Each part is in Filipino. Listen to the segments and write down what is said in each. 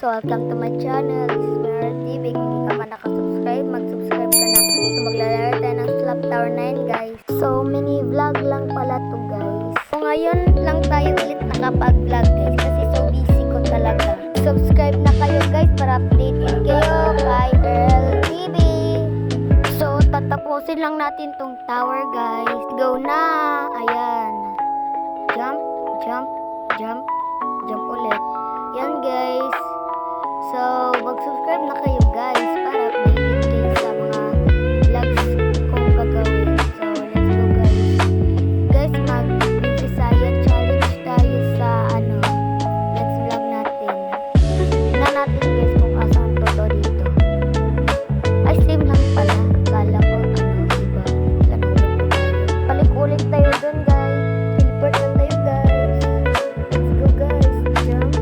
welcome to my channel. This is Meryl TV. Kung hindi ka pa nakasubscribe, mag-subscribe ka na. So maglalaro tayo ng Slap Tower 9 guys. So mini vlog lang pala to guys. So ngayon lang tayo ulit nakapag-vlog guys. Kasi so busy ko talaga. Subscribe na kayo guys para updated kayo kay Meryl TV. So tatapusin lang natin tong tower guys. Go na! Ayan. Jump, jump, jump, jump ulit. Yan guys. So, mag-subscribe na kayo guys para updated kayo sa mga vlogs kong gagawin. So, let's go guys. Guys, mag-Bisaya challenge tayo sa let's vlog natin. Tingnan natin guys kung asang toto dito. Ay, same lang pala. Kala ko diba? Balik ulit tayo dun guys. Teleport na tayo guys. Let's go guys. Jump.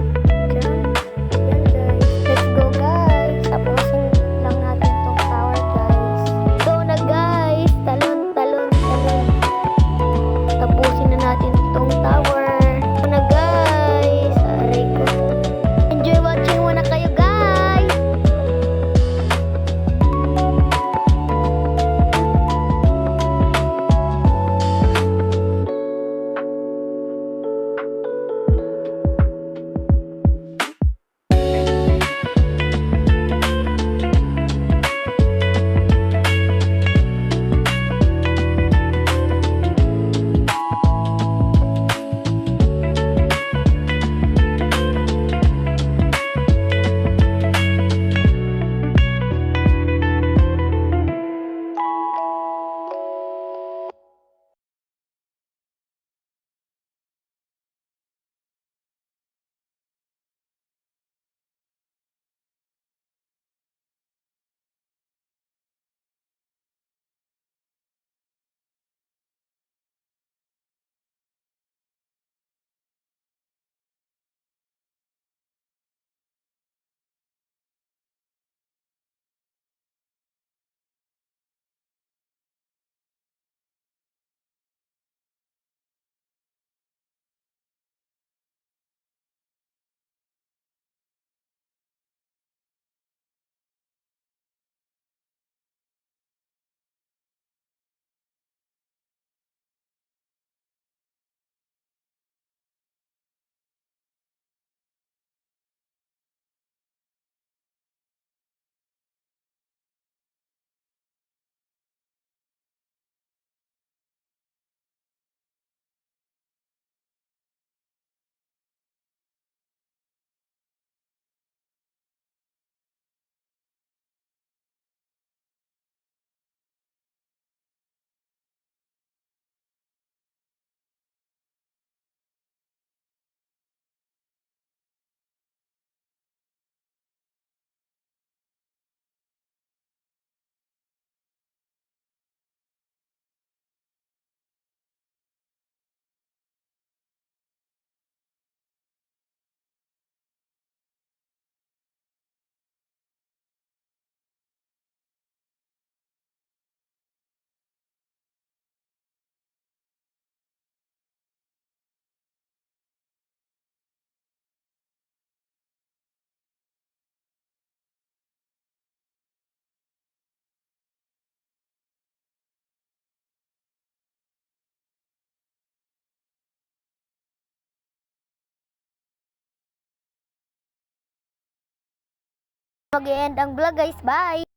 Yan guys. Let's go guys. Tapusin lang natin tong tower guys. Go na guys. Talon, talon, talon. Tapusin na natin tong tower. Go na guys. Aray ko. Enjoy watching muna kayo guys. Mag-end ang vlog guys. Bye!